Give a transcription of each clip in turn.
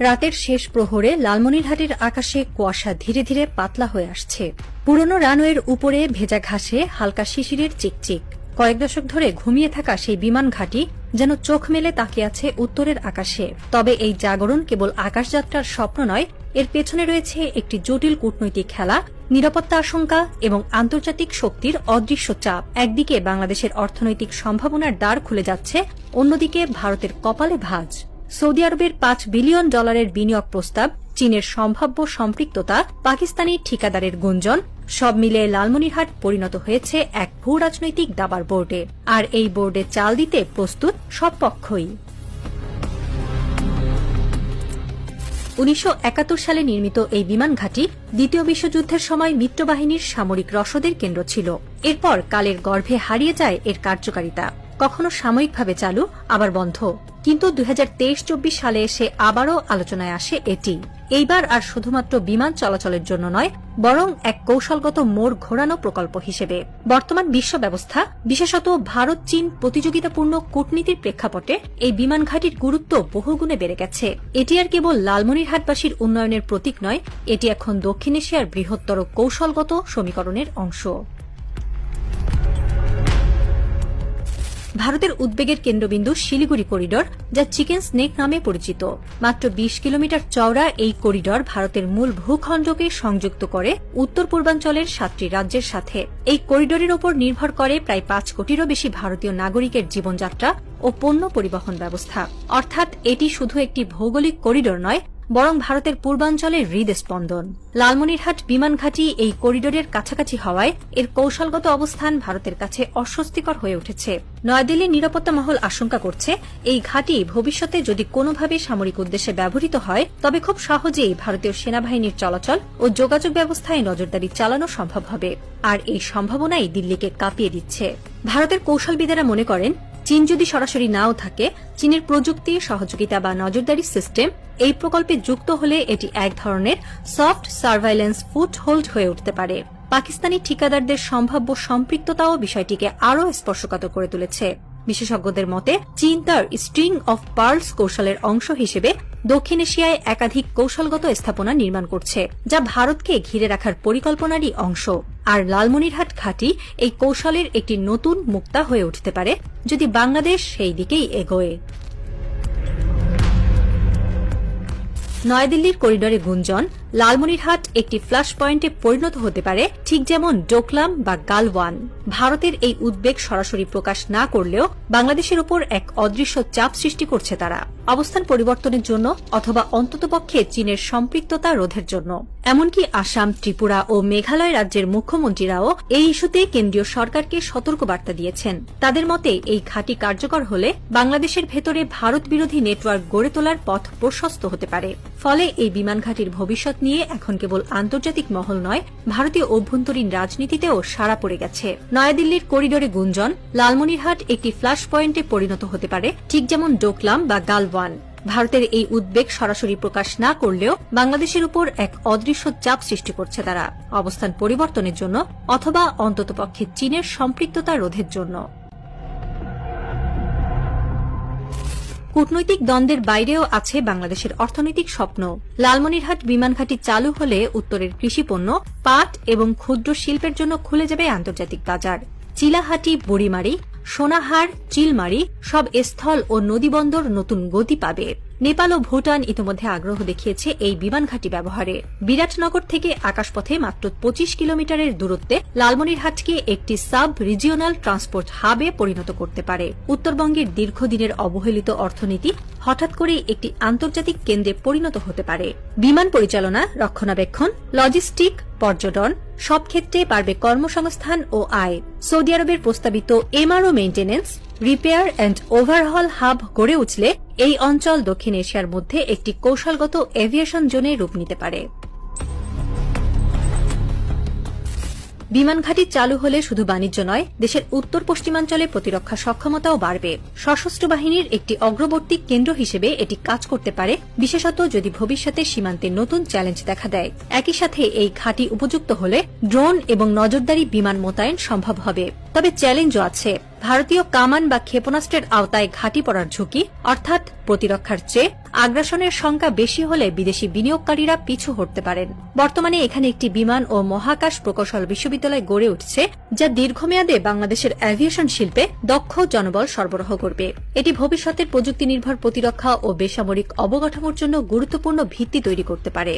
রাতের শেষ প্রহরে লালমনিরহাটের আকাশে কুয়াশা ধীরে ধীরে পাতলা হয়ে আসছে। পুরনো রানওয়ের উপরে ভেজা ঘাসে হালকা শিশিরের চিকচিক। কয়েক দশক ধরে ঘুমিয়ে থাকা সেই বিমান ঘাঁটি যেন চোখ মেলে তাকিয়ে আছে উত্তরের আকাশে। তবে এই জাগরণ কেবল আকাশযাত্রার স্বপ্ন নয়, এর পেছনে রয়েছে একটি জটিল কূটনৈতিক খেলা, নিরাপত্তা আশঙ্কা এবং আন্তর্জাতিক শক্তির অদৃশ্য চাপ। একদিকে বাংলাদেশের অর্থনৈতিক সম্ভাবনার দ্বার খুলে যাচ্ছে, অন্যদিকে ভারতের কপালে ভাঁজ। সৌদি আরবের $5 বিলিয়ন বিনিয়োগ প্রস্তাব, চীনের সম্ভাব্য সম্পৃক্ততা, পাকিস্তানি ঠিকাদারের গুঞ্জন, সব মিলে লালমনিরহাট পরিণত হয়েছে এক ভূ রাজনৈতিক দাবার বোর্ডে। আর এই বোর্ডে চাল দিতে প্রস্তুত সব পক্ষই। 1971 সালে নির্মিত এই বিমান ঘাঁটি দ্বিতীয় বিশ্বযুদ্ধের সময় মিত্রবাহিনীর সামরিক রসদের কেন্দ্র ছিল। এরপর কালের গর্ভে হারিয়ে যায় এর কার্যকারিতা, কখনো সাময়িকভাবে চালু, আবার বন্ধ। কিন্তু 2023-24 সালে এসে আবারও আলোচনায় আসে এটি। এইবার আর শুধুমাত্র বিমান চলাচলের জন্য নয়, বরং এক কৌশলগত মোড় ঘোরানো প্রকল্প হিসেবে। বর্তমান বিশ্ব ব্যবস্থা, বিশেষত ভারত চীন প্রতিযোগিতাপূর্ণ কূটনীতির প্রেক্ষাপটে এই বিমান ঘাঁটির গুরুত্ব বহুগুণে বেড়ে গেছে। এটি আর কেবল লালমনিরহাটবাসীর উন্নয়নের প্রতীক নয়, এটি এখন দক্ষিণ এশিয়ার বৃহত্তর কৌশলগত সমীকরণের অংশ। ভারতের উদ্বেগের কেন্দ্রবিন্দু শিলিগুড়ি করিডোর, যা চিকেন স্নেক নামে পরিচিত। মাত্র 20 কিলোমিটার চওড়া এই করিডোর ভারতের মূল ভূখণ্ডকে সংযুক্ত করে উত্তর পূর্বাঞ্চলের 7টি রাজ্যের সাথে। এই করিডোরের ওপর নির্ভর করে প্রায় 5 কোটিরও বেশি ভারতীয় নাগরিকের জীবনযাত্রা ও পণ্য পরিবহন ব্যবস্থা। অর্থাৎ এটি শুধু একটি ভৌগোলিক করিডোর নয়, বরং ভারতের পূর্বাঞ্চলের হৃদস্পন্দন। লালমনিরহাট বিমান ঘাঁটি এই করিডোরের কাছাকাছি হওয়ায় এর কৌশলগত অবস্থান ভারতের কাছে অস্বস্তিকর হয়ে উঠেছে। নয়াদিল্লির নিরাপত্তা মহল আশঙ্কা করছে, এই ঘাঁটি ভবিষ্যতে যদি কোনোভাবে সামরিক উদ্দেশ্যে ব্যবহৃত হয়, তবে খুব সহজেই ভারতীয় সেনাবাহিনীর চলাচল ও যোগাযোগ ব্যবস্থায় নজরদারি চালানো সম্ভব হবে। আর এই সম্ভাবনাই দিল্লিকে কাঁপিয়ে দিচ্ছে। ভারতের কৌশলবিদেরা মনে করেন, চীন যদি সরাসরি নাও থাকে, চীনের প্রযুক্তি, সহযোগিতা বা নজরদারি সিস্টেম এই প্রকল্পে যুক্ত হলে এটি এক ধরনের সফট সার্ভাইলেন্স ফুটহোল্ড হয়ে উঠতে পারে। পাকিস্তানি ঠিকাদারদের সম্ভাব্য সম্পৃক্ততাও বিষয়টিকে আরও স্পর্শকাতর করে তুলেছে। বিশেষজ্ঞদের মতে, চীন তার স্ট্রিং অফ পার্লস কৌশলের অংশ হিসেবে দক্ষিণ এশিয়ায় একাধিক কৌশলগত স্থাপনা নির্মাণ করছে, যা ভারতকে ঘিরে রাখার পরিকল্পনারই অংশ। আর লালমনিরহাট ঘাঁটি এই কৌশলের একটি নতুন মুক্তা হয়ে উঠতে পারে, যদি বাংলাদেশ সেই দিকেই এগোয়। নয়াদিল্লির করিডোরে গুঞ্জন, লালমনিরহাট একটি ফ্ল্যাশ পয়েন্টে পরিণত হতে পারে, ঠিক যেমন ডোকলাম বা গালওয়ান। ভারতের এই উদ্বেগ সরাসরি প্রকাশ না করলেও বাংলাদেশের উপর এক অদৃশ্য চাপ সৃষ্টি করছে তারা, অবস্থান পরিবর্তনের জন্য অথবা অন্ততপক্ষে চীনের সম্পৃক্ততা রোধের জন্য। এমনকি আসাম, ত্রিপুরা ও মেঘালয় রাজ্যের মুখ্যমন্ত্রীরাও এই ইস্যুতে কেন্দ্রীয় সরকারকে সতর্কবার্তা দিয়েছেন। তাদের মতে, এই ঘাঁটি কার্যকর হলে বাংলাদেশের ভেতরে ভারত বিরোধী নেটওয়ার্ক গড়ে তোলার পথ প্রশস্ত হতে পারে। ফলে এই বিমান ঘাঁটির ভবিষ্যৎ নিয়ে এখন কেবল আন্তর্জাতিক মহল নয়, ভারতীয় অভ্যন্তরীণ রাজনীতিতেও সাড়া পড়ে গেছে। নয়াদিল্লির করিডোরে গুঞ্জন, লালমনিরহাট একটি ফ্ল্যাশ পয়েন্টে পরিণত হতে পারে, ঠিক যেমন ডোকলাম বা গালওয়ান। ভারতের এই উদ্বেগ সরাসরি প্রকাশ না করলেও বাংলাদেশের উপর এক অদৃশ্য চাপ সৃষ্টি করছে তারা, অবস্থান পরিবর্তনের জন্য অথবা অন্ততপক্ষে চীনের সম্পৃক্ততা রোধের জন্য। কূটনৈতিক দ্বন্দ্বের বাইরেও আছে বাংলাদেশের অর্থনৈতিক স্বপ্ন। লালমনিরহাট বিমান ঘাঁটি চালু হলে উত্তরের কৃষিপণ্য, পাট এবং ক্ষুদ্র শিল্পের জন্য খুলে যাবে আন্তর্জাতিক বাজার। চিলাহাটি, বুড়িমারি, সোনাহার, চিলমারি সব স্থল ও নদীবন্দর নতুন গতি পাবে। নেপাল ও ভুটান ইতিমধ্যে আগ্রহ দেখিয়েছে এই বিমান ঘাঁটি ব্যবহারে। বিরাটনগর থেকে আকাশপথে মাত্র 25 কিলোমিটারের দূরত্বে লালমনিরহাটকে একটি সাব রিজিওনাল ট্রান্সপোর্ট হাবে পরিণত করতে পারে। উত্তরবঙ্গের দীর্ঘদিনের অবহেলিত অর্থনীতি হঠাৎ করেই একটি আন্তর্জাতিক কেন্দ্রে পরিণত হতে পারে। বিমান পরিচালনা, রক্ষণাবেক্ষণ, লজিস্টিক, পর্যটন সব ক্ষেত্রে বাড়বে কর্মসংস্থান ও আয়। সৌদি আরবের প্রস্তাবিত MRO maintenance, repair and overhaul hub গড়ে উঠলে এই অঞ্চল দক্ষিণ এশিয়ার মধ্যে একটি কৌশলগত এভিয়েশন জোনে রূপ নিতে পারে। বিমান ঘাঁটি চালু হলে শুধু বাণিজ্য নয়, দেশের উত্তর পশ্চিমাঞ্চলে প্রতিরক্ষা সক্ষমতাও বাড়বে। সশস্ত্র বাহিনীর একটি অগ্রবর্তী কেন্দ্র হিসেবে এটি কাজ করতে পারে, বিশেষত যদি ভবিষ্যতে সীমান্তে নতুন চ্যালেঞ্জ দেখা দেয়। একই সাথে এই ঘাঁটি উপযুক্ত হলে ড্রোন এবং নজরদারি বিমান মোতায়েন সম্ভব হবে। তবে চ্যালেঞ্জও আছে। ভারতীয় কামান বা ক্ষেপণাস্ত্রের আওতায় ঘাঁটি পড়ার ঝুঁকি অর্থাৎ প্রতিরক্ষার চেয়ে আগ্রাসনের সংখ্যা বেশি হলে বিদেশি বিনিয়োগকারীরা পিছু হটতে পারেন। বর্তমানে এখানে একটি বিমান ও মহাকাশ প্রকৌশল বিশ্ববিদ্যালয় গড়ে উঠছে, যা দীর্ঘমেয়াদে বাংলাদেশের অ্যাভিয়েশন শিল্পে দক্ষ জনবল সরবরাহ করবে। এটি ভবিষ্যতের প্রযুক্তি নির্ভর প্রতিরক্ষা ও বেসামরিক অবকাঠামোর জন্য গুরুত্বপূর্ণ ভিত্তি তৈরি করতে পারে।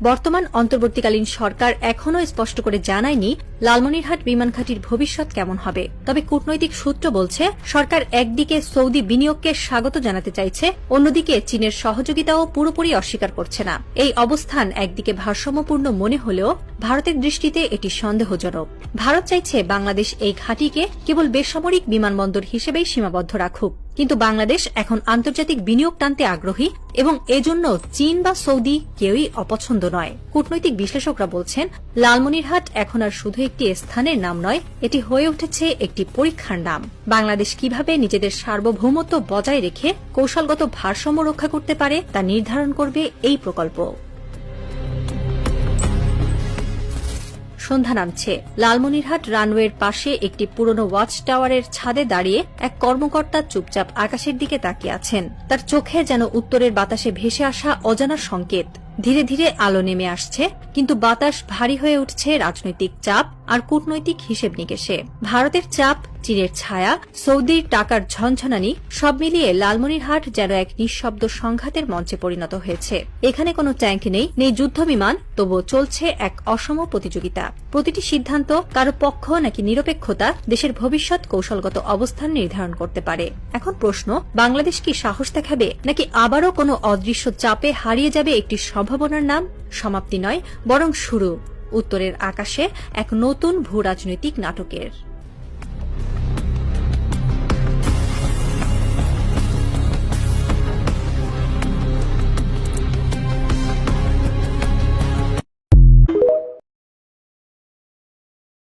বর্তমান অন্তর্বর্তীকালীন সরকার এখনও স্পষ্ট করে জানায়নি লালমনিরহাট বিমান ঘাঁটির ভবিষ্যৎ কেমন হবে। তবে কূটনৈতিক সূত্র বলছে, সরকার একদিকে সৌদি বিনিয়োগকে স্বাগত জানাতে চাইছে, অন্যদিকে চীনের সহযোগিতাও পুরোপুরি অস্বীকার করছে না। এই অবস্থান একদিকে ভারসাম্যপূর্ণ মনে হলেও ভারতের দৃষ্টিতে এটি সন্দেহজনক। ভারত চাইছে বাংলাদেশ এই ঘাঁটিকে কেবল বেসামরিক বিমানবন্দর হিসেবেই সীমাবদ্ধ রাখুক, কিন্তু বাংলাদেশ এখন আন্তর্জাতিক বিনিয়োগ টানতে আগ্রহী এবং এজন্য চীন বা সৌদি কেউই অপছন্দ নয়। কূটনৈতিক বিশ্লেষকরা বলছেন, লালমনিরহাট এখন আর শুধু একটি স্থানের নাম নয়, এটি হয়ে উঠেছে একটি পরীক্ষার নাম। বাংলাদেশ কিভাবে নিজেদের সার্বভৌমত্ব বজায় রেখে কৌশলগত ভারসাম্য রক্ষা করতে পারে তা নির্ধারণ করবে এই প্রকল্প। সন্ধ্যা নামছে। লালমনিরহাট রানওয়ের পাশে একটি পুরনো ওয়াচ টাওয়ারের ছাদে দাঁড়িয়ে এক কর্মকর্তা চুপচাপ আকাশের দিকে তাকিয়ে আছেন। তার চোখে যেন উত্তরের বাতাসে ভেসে আসা অজানা সংকেত। ধীরে ধীরে আলো নেমে আসছে, কিন্তু বাতাস ভারী হয়ে উঠছে রাজনৈতিক চাপ আর কূটনৈতিক হিসেব নিকেশে। ভারতের চাপ, চীনের ছায়া, সৌদির টাকার ঝনঝনানি সব মিলিয়ে লালমনিরহাট যেন এক নিঃশব্দ সংঘাতের মঞ্চে পরিণত হয়েছে। এখানে কোনো ট্যাঙ্ক নেই যুদ্ধবিমান, তবুও চলছে এক অসম প্রতিযোগিতা। প্রতিটি সিদ্ধান্ত, কারো পক্ষ নাকি নিরপেক্ষতা, দেশের ভবিষ্যৎ কৌশলগত অবস্থান নির্ধারণ করতে পারে। এখন প্রশ্ন, বাংলাদেশ কি সাহস দেখাবে, নাকি আবারও কোনো অদৃশ্য চাপে হারিয়ে যাবে একটি সম্ভাবনার নাম? সমাপ্তি নয়, বরং শুরু উত্তরের আকাশে এক নতুন ভূ রাজনৈতিক নাটকের।